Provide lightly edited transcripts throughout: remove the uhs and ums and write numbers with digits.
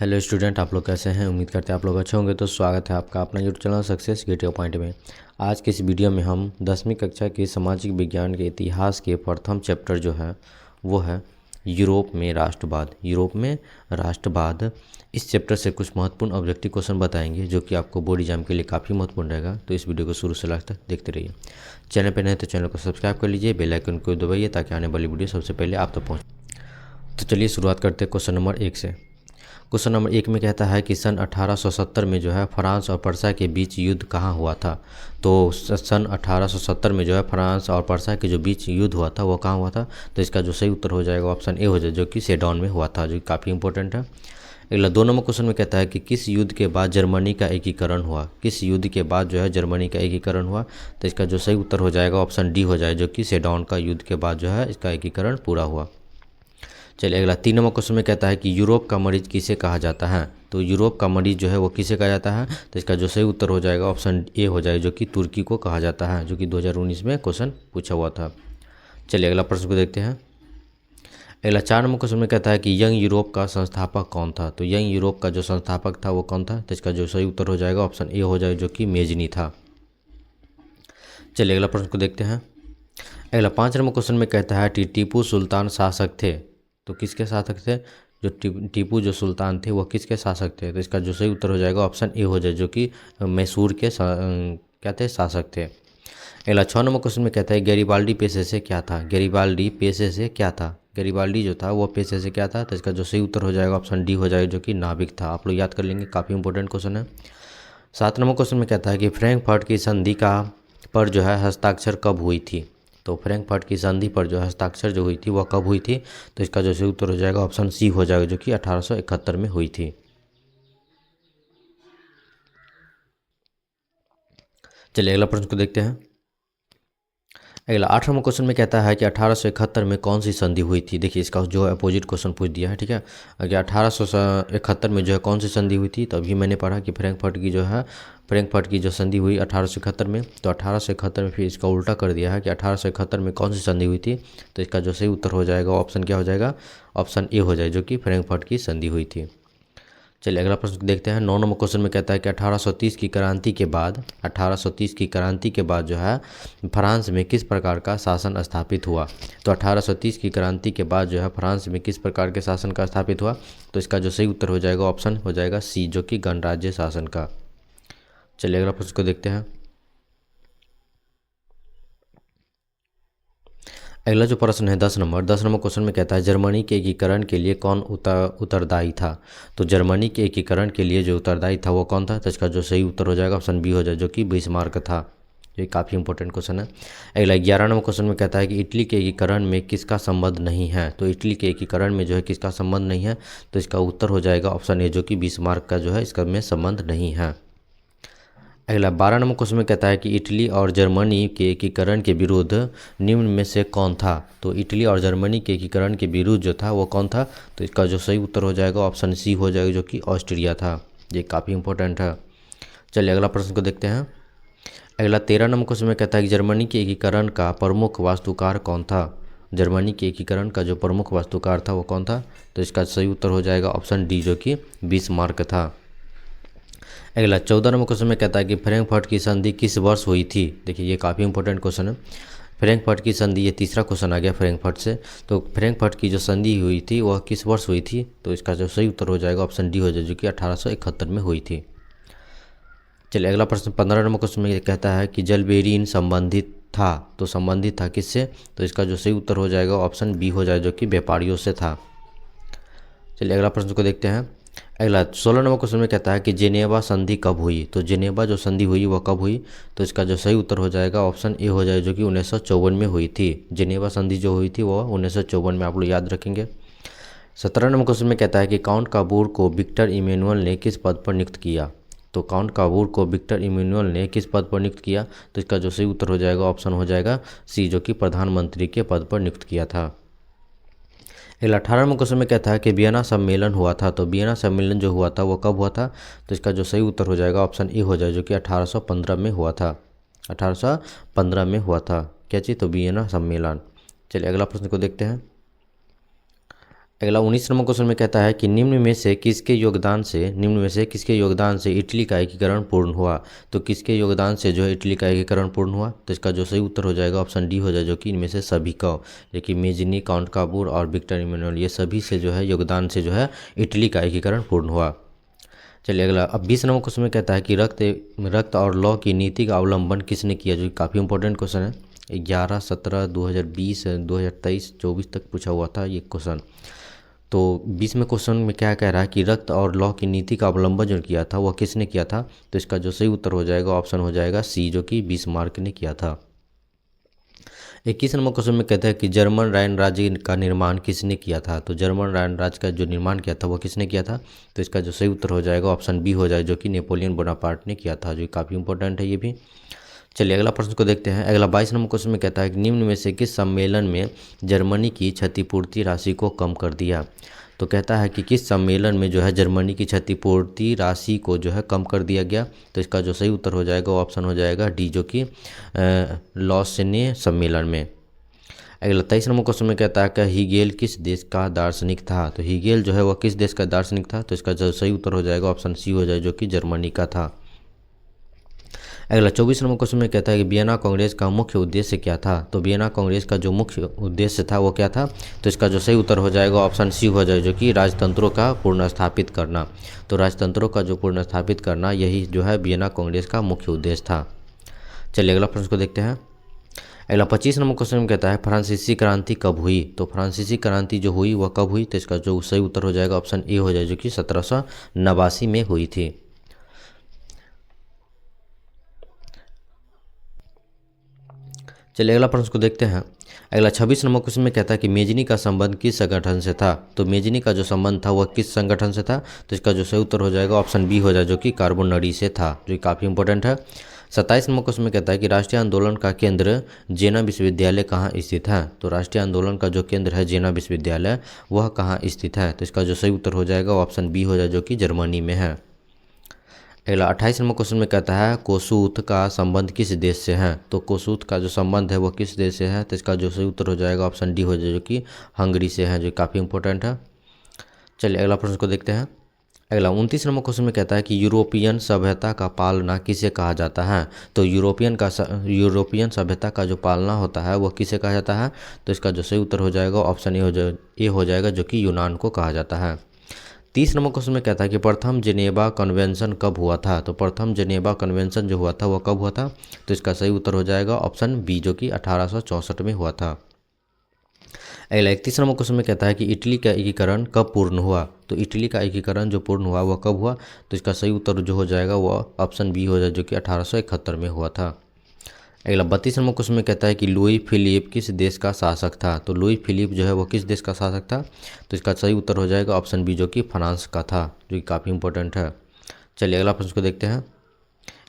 Hello student, आप लोग कैसे हैं। उम्मीद करते हैं आप लोग अच्छे होंगे। तो स्वागत है आपका अपना YouTube channel success get your point में। आज के इस वीडियो में हम 10वीं कक्षा के सामाजिक विज्ञान के इतिहास के प्रथम चैप्टर जो है वो है यूरोप में राष्ट्रवाद। यूरोप में राष्ट्रवाद, इस चैप्टर से कुछ महत्वपूर्ण ऑब्जेक्टिव क्वेश्चन बताएंगे जो कि आपको बोर्ड एग्जाम के लिए काफ़ी महत्वपूर्ण रहेगा। तो इस वीडियो को शुरू से लास्ट तक देखते रहिए। चैनल पर नए तो चैनल को सब्सक्राइब कर लीजिए, बेल आइकन को दबाइए ताकि आने वाली वीडियो सबसे पहले आप तक पहुँचे। तो चलिए शुरुआत करते हैं क्वेश्चन नंबर 1 से। क्वेश्चन नंबर 1 में कहता है कि सन 1870 में जो है फ्रांस और पर्सा के बीच युद्ध कहाँ हुआ था। तो सन 1870 में जो है फ्रांस और पर्सा के जो बीच युद्ध हुआ था वो कहाँ हुआ था। तो इसका जो सही उत्तर हो जाएगा ऑप्शन ए हो जाए, जो कि सेडॉन में हुआ था, जो कि काफ़ी इंपॉर्टेंट है। अगला 2 नंबर क्वेश्चन में कहता है कि किस युद्ध के बाद जर्मनी का एकीकरण हुआ। किस युद्ध के बाद जो है जर्मनी का एकीकरण हुआ। तो इसका जो सही उत्तर हो जाएगा ऑप्शन डी हो जाए, जो कि सेडॉन का युद्ध के बाद जो है इसका एकीकरण पूरा हुआ। चलिए अगला 3 नंबर क्वेश्चन में कहता है कि यूरोप का मरीज किसे कहा जाता है। तो यूरोप का मरीज जो है वो किसे कहा जाता है। तो इसका जो सही उत्तर हो जाएगा ऑप्शन ए हो जाए, जो कि तुर्की को कहा जाता है, जो कि 2019 में क्वेश्चन पूछा हुआ था। चलिए अगला प्रश्न को देखते हैं। अगला 4 नंबर क्वेश्चन में कहता है कि यंग यूरोप का संस्थापक कौन था। तो यंग यूरोप का जो संस्थापक था वो कौन था। तो इसका जो सही उत्तर हो जाएगा ऑप्शन ए हो जाए, जो कि मेजनी था। चलिए अगला प्रश्न को देखते हैं। अगला 5 नंबर क्वेश्चन में कहता है कि टीपू सुल्तान शासक थे। तो किसके शासक थे। जो टीपू जो सुल्तान थे वो किसके शासक थे। तो इसका जो सही उत्तर हो जाएगा ऑप्शन ए हो जाए, जो कि मैसूर के क्या थे, शासक थे। अगला 6 नंबर क्वेश्चन में कहता है गैरिबाल्डी पेशे से क्या था। गैरिबाल्डी पेशे से क्या था। गैरिबाल्डी जो था वो पेशे से क्या था। तो इसका जो सही उत्तर हो जाएगा ऑप्शन डी हो जाएगा, जो कि नाविक था। आप लोग याद कर लेंगे, काफ़ी इंपॉर्टेंट क्वेश्चन है। 7 नंबर क्वेश्चन में कहता है कि फ्रैंकफर्ट की संधि का पर जो है हस्ताक्षर कब हुई थी। तो फ्रैंकफर्ट की संधि पर जो हस्ताक्षर जो हुई थी वह कब हुई थी। तो इसका जो सही उत्तर हो जाएगा ऑप्शन सी हो जाएगा, जो कि 1871 में हुई थी। चलिए अगला प्रश्न को देखते हैं। अगला 8 नंबर क्वेश्चन में कहता है कि 1871 में कौन सी संधि हुई थी। देखिए इसका जो है अपोजिट क्वेश्चन पूछ दिया है, ठीक है। अगर 1871 में जो है कौन सी संधि हुई थी, तो अभी मैंने पढ़ा कि फ्रैंकफर्ट की जो संधि हुई 1871 में। तो 1871 में फिर इसका उल्टा कर दिया है कि 1871 में कौन सी संधि हुई थी। तो इसका जो सही उत्तर हो जाएगा ऑप्शन क्या हो जाएगा, ऑप्शन ए हो जाए, जो कि फ्रैंकफर्ट की संधि हुई थी। चलिए अगला प्रश्न देखते हैं। 9 नंबर क्वेश्चन में कहता है कि 1830 की क्रांति के बाद 1830 की क्रांति के बाद जो है फ्रांस में किस प्रकार का शासन स्थापित हुआ। तो 1830 की क्रांति के बाद जो है फ्रांस में किस प्रकार के शासन का स्थापित हुआ। तो इसका जो सही उत्तर हो जाएगा ऑप्शन हो जाएगा सी, जो कि गणराज्य शासन का। चलिए अगला प्रश्न को देखते हैं। अगला जो प्रश्न है 10 नंबर क्वेश्चन में कहता है जर्मनी के एकीकरण के लिए कौन उत्तरदायी था। तो जर्मनी के एकीकरण के लिए जो उत्तरदायी था वो कौन था। तो इसका जो सही उत्तर हो जाएगा ऑप्शन बी हो जाए, जो कि बिस्मार्क था। ये काफ़ी इंपॉर्टेंट क्वेश्चन है। अगला 11 नंबर क्वेश्चन में कहता है कि इटली के एकीकरण में किसका संबंध नहीं है। तो इटली के एकीकरण में जो है किसका संबंध नहीं है। तो इसका उत्तर हो जाएगा ऑप्शन ए, जो कि बिस्मार्क का जो है इसका में संबंध नहीं है। अगला 12 नंबर क्वेश्चन में कहता है कि इटली और जर्मनी के एकीकरण के विरुद्ध निम्न में से कौन था। तो इटली और जर्मनी के एकीकरण के विरुद्ध जो था वो कौन था। तो इसका जो सही उत्तर हो जाएगा ऑप्शन सी हो जाएगा, जो कि ऑस्ट्रिया था। ये काफ़ी इंपॉर्टेंट है। चलिए अगला प्रश्न को देखते हैं। अगला 13 नंबर क्वेश्चन में कहता है कि जर्मनी के एकीकरण का प्रमुख वास्तुकार कौन था। जर्मनी के एकीकरण का जो प्रमुख वास्तुकार था वो कौन था। तो इसका सही उत्तर हो जाएगा ऑप्शन डी, जो कि बिस्मार्क था। अगला 14 नंबर क्वेश्चन में कहता है कि फ्रैंकफर्ट की संधि किस वर्ष हुई थी। देखिए ये काफ़ी इंपॉर्टेंट क्वेश्चन है। फ्रैंकफर्ट की संधि, ये तीसरा क्वेश्चन आ गया फ्रैंकफर्ट से। तो फ्रैंकफर्ट की जो संधि हुई थी वह किस वर्ष हुई थी। तो इसका जो सही उत्तर हो जाएगा ऑप्शन डी हो जाए, जो कि 1871 में हुई थी। चलिए अगला प्रश्न 15 नंबर क्वेश्चन में कहता है कि जलबेरीन संबंधित था। तो संबंधित था किससे। तो इसका जो सही उत्तर हो जाएगा ऑप्शन बी हो जाए, जो कि व्यापारियों से था। चलिए अगला प्रश्न को देखते हैं। अगला 16 नंबर क्वेश्चन में कहता है कि जेनेवा संधि कब हुई। तो जेनेवा जो संधि हुई वह कब हुई। तो इसका जो सही उत्तर हो जाएगा ऑप्शन ए हो जाए, जो कि 1954 में हुई थी। जेनेवा संधि जो हुई थी वह 1954 में, आप लोग याद रखेंगे। 17 नंबर क्वेश्चन में कहता है कि काउंट काबूर को विक्टर इमैनुअल ने किस पद पर नियुक्त किया। तो काउंट काबूर को विक्टर इमैनुअल ने किस पद पर नियुक्त किया। तो इसका जो सही उत्तर हो जाएगा ऑप्शन हो जाएगा सी, जो कि प्रधानमंत्री के पद पर नियुक्त किया था। अगला 18 नंबर क्वेश्चन में कहता है कि वियना सम्मेलन हुआ था। तो वियना सम्मेलन जो हुआ था वो कब हुआ था। तो इसका जो सही उत्तर हो जाएगा ऑप्शन ए हो जाए, जो कि 1815 में हुआ था। 1815 में हुआ था क्या चीज़। तो वियना सम्मेलन। चलिए अगला प्रश्न को देखते हैं। अगला 19 नंबर क्वेश्चन में कहता है कि निम्न में से किसके योगदान से इटली का एकीकरण पूर्ण हुआ। तो किसके योगदान से जो है इटली का एकीकरण पूर्ण हुआ, तो इसका जो सही उत्तर हो जाएगा ऑप्शन डी हो जाए, जो कि इनमें से सभी का, देखिए मेजनी, काउंट काबूर और विक्टर इमैनुअल, ये सभी से जो है योगदान से जो है इटली का एकीकरण पूर्ण हुआ। चलिए अगला, अब 20 नंबर क्वेश्चन में कहता है कि रक्त और लौ की नीति का अवलंबन किसने किया, जो कि काफ़ी इंपॉर्टेंट क्वेश्चन है। 11, 17, 2020, 2023, 24 तक पूछा हुआ था ये क्वेश्चन। तो 20वें क्वेश्चन में क्या कह रहा है कि रक्त और लौ की नीति का अवलंबन जो किया था वह किसने किया था, तो इसका जो सही उत्तर हो जाएगा ऑप्शन हो जाएगा सी, जो कि बिस्मार्क ने किया था। 21 नंबर क्वेश्चन में कहता है कि जर्मन राइन राज्य का निर्माण किसने किया था। तो जर्मन राइन राज्य का जो निर्माण किया था वो किसने किया था, तो इसका जो सही उत्तर हो जाएगा ऑप्शन बी हो जाए, जो कि नेपोलियन बोनापार्ट ने किया था, जो काफ़ी इंपॉर्टेंट है ये भी। चलिए अगला प्रश्न को देखते हैं। अगला 22 नंबर क्वेश्चन में कहता है कि निम्न में से किस सम्मेलन में जर्मनी की क्षतिपूर्ति राशि को कम कर दिया। तो कहता है कि किस सम्मेलन में जो है जर्मनी की क्षतिपूर्ति राशि को जो है कम कर दिया गया, तो इसका जो सही उत्तर हो जाएगा ऑप्शन हो जाएगा डी, जो कि लॉसेने सम्मेलन में। अगला 23 नंबर क्वेश्चन में कहता है कि हीगेल किस देश का दार्शनिक था। तो हीगेल जो है वह किस देश का दार्शनिक था, तो इसका जो सही उत्तर हो जाएगा ऑप्शन सी हो जाए, जो कि जर्मनी का था। अगला 24 नंबर क्वेश्चन में कहता है कि वियना कांग्रेस का मुख्य उद्देश्य क्या था। तो वियना कांग्रेस का जो मुख्य उद्देश्य था वो क्या था, तो इसका जो सही उत्तर हो जाएगा ऑप्शन सी हो जाए, जो कि राजतंत्रों का पुनर्स्थापित करना। तो राजतंत्रों का जो पुनर्स्थापित करना, यही जो है वियना कांग्रेस का मुख्य उद्देश्य था। चलिए अगला प्रश्न को देखते हैं। अगला 25 नंबर क्वेश्चन में कहता है फ्रांसीसी क्रांति कब हुई। तो फ्रांसीसी क्रांति जो हुई वह कब हुई, तो इसका जो सही उत्तर हो जाएगा ऑप्शन ए हो जाए, जो कि 1789 में हुई थी। चलिए अगला प्रश्न को देखते हैं। अगला 26 नंबर क्वेश्चन में कहता है कि मेजनी का संबंध किस संगठन से था। तो मेजनी का जो संबंध था वह किस संगठन से था, तो इसका जो सही उत्तर हो जाएगा ऑप्शन बी हो जाए, जो कि कार्बोनरी से था, जो काफ़ी इंपॉर्टेंट है। 27 नंबर क्वेश्चन में कहता है कि राष्ट्रीय आंदोलन का केंद्र जेना विश्वविद्यालय कहाँ स्थित है। तो राष्ट्रीय आंदोलन का जो केंद्र है जेना विश्वविद्यालय, वह कहाँ स्थित है, तो इसका जो सही उत्तर हो जाएगा ऑप्शन बी हो जाए, जो कि जर्मनी में है। अगला 28 नंबर क्वेश्चन में कहता है कोसूथ का संबंध किस देश से है। तो कोसूथ का जो संबंध है वो किस देश से है, तो इसका जो सही उत्तर हो जाएगा ऑप्शन डी हो जाए, जो कि हंगरी से है, जो काफ़ी इंपॉर्टेंट है। चलिए अगला प्रश्न को देखते हैं। अगला 29 नंबर क्वेश्चन में कहता है कि यूरोपियन सभ्यता का पालना किसे कहा जाता है। तो यूरोपियन सभ्यता का जो पालना होता है वह किसे कहा जाता है, तो इसका जो सही उत्तर हो जाएगा ऑप्शन ए हो जाएगा, जो कि यूनान को कहा जाता है। 30 नंबर क्वेश्चन में कहता है कि प्रथम जेनेवा कन्वेंशन कब हुआ था। तो प्रथम जेनेवा कन्वेंशन जो हुआ था वह कब हुआ था, तो इसका सही उत्तर हो जाएगा ऑप्शन बी, जो कि 1864 में हुआ था। अगला 31 नंबर क्वेश्चन में कहता है कि इटली का एकीकरण कब पूर्ण हुआ। तो इटली का एकीकरण जो पूर्ण हुआ वह कब हुआ, तो इसका सही उत्तर जो हो जाएगा वह ऑप्शन बी हो जाए, जो कि 1871 में हुआ था। अगला 32 नंबर क्वेश्चन में कहता है कि लुई फिलिप किस देश का शासक था। तो लुई फिलिप जो है वो किस देश का शासक था, तो इसका सही उत्तर हो जाएगा ऑप्शन बी, जो कि फ्रांस का था, जो कि काफ़ी इंपॉर्टेंट है। चलिए अगला प्रश्न को देखते हैं।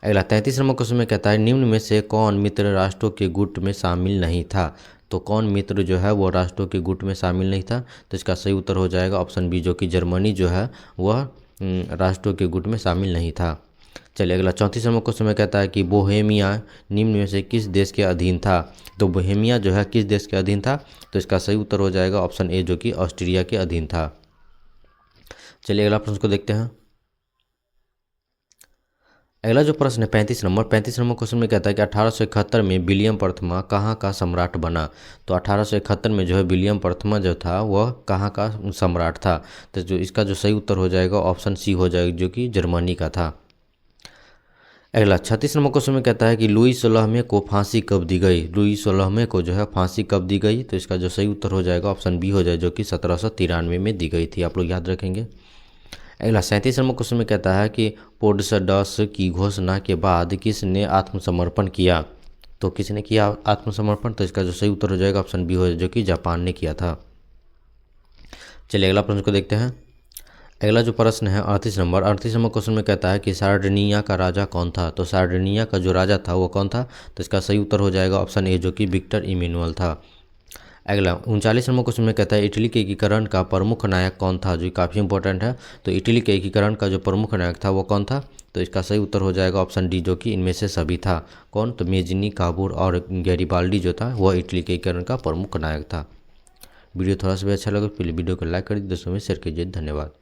अगला 33 नंबर क्वेश्चन में कहता है निम्न में से कौन मित्र राष्ट्रों के गुट में शामिल नहीं था। तो कौन मित्र जो है वो राष्ट्रों के गुट में शामिल नहीं था, तो इसका सही उत्तर हो जाएगा ऑप्शन बी, जो कि जर्मनी जो है वह राष्ट्रों के गुट में शामिल नहीं था। चलिए अगला 34 नंबर क्वेश्चन में कहता है कि बोहेमिया निम्न में से किस देश के अधीन था। तो बोहेमिया जो है किस देश के अधीन था, तो इसका सही उत्तर हो जाएगा ऑप्शन ए, जो कि ऑस्ट्रिया के अधीन था। चलिए अगला प्रश्न को देखते हैं। अगला जो प्रश्न है 35 नंबर क्वेश्चन में कहता है कि 1871 में विलियम प्रथमा कहाँ का सम्राट बना। तो 1871 में जो है विलियम प्रथमा जो था वह कहाँ का सम्राट था, तो जो इसका जो सही उत्तर हो जाएगा ऑप्शन सी हो जाएगा, जो कि जर्मनी का था। अगला 36 नंबर क्वेश्चन में कहता है कि लुई 16वें को फांसी कब दी गई। लुई 16वें को जो है फांसी कब दी गई, तो इसका जो सही उत्तर हो जाएगा ऑप्शन बी हो जाए, जो कि 1793 में दी गई थी, आप लोग याद रखेंगे। अगला 37 नंबर क्वेश्चन में कहता है कि पोड्सडस की घोषणा के बाद किसने आत्मसमर्पण किया। तो किसने किया आत्मसमर्पण, तो इसका जो सही उत्तर हो जाएगा ऑप्शन बी हो जाए, जो कि जापान ने किया था। चलिए अगला प्रश्न को देखते हैं। अगला जो प्रश्न है 38 नंबर क्वेश्चन में कहता है कि सार्डिनिया का राजा कौन था। तो सार्डिनिया का जो राजा था वो कौन था, तो इसका सही उत्तर हो जाएगा ऑप्शन ए, जो कि विक्टर इमैनुअल था। अगला 39 नंबर क्वेश्चन में कहता है इटली के एकीकरण का प्रमुख नायक कौन था, जो काफ़ी इंपॉर्टेंट है। तो इटली के एकीकरण का जो प्रमुख नायक था वो कौन था, तो इसका सही उत्तर हो जाएगा ऑप्शन डी, जो कि इनमें से सभी था। कौन, तो मेजनी, काबूर और गैरिबाल्डी जो था वह इटली के एकीकरण का प्रमुख नायक था। वीडियो थोड़ा सा भी अच्छा लगे तो प्लीज़ वीडियो को लाइक कर दीजिए, दोस्तों में शेयर कीजिए। धन्यवाद।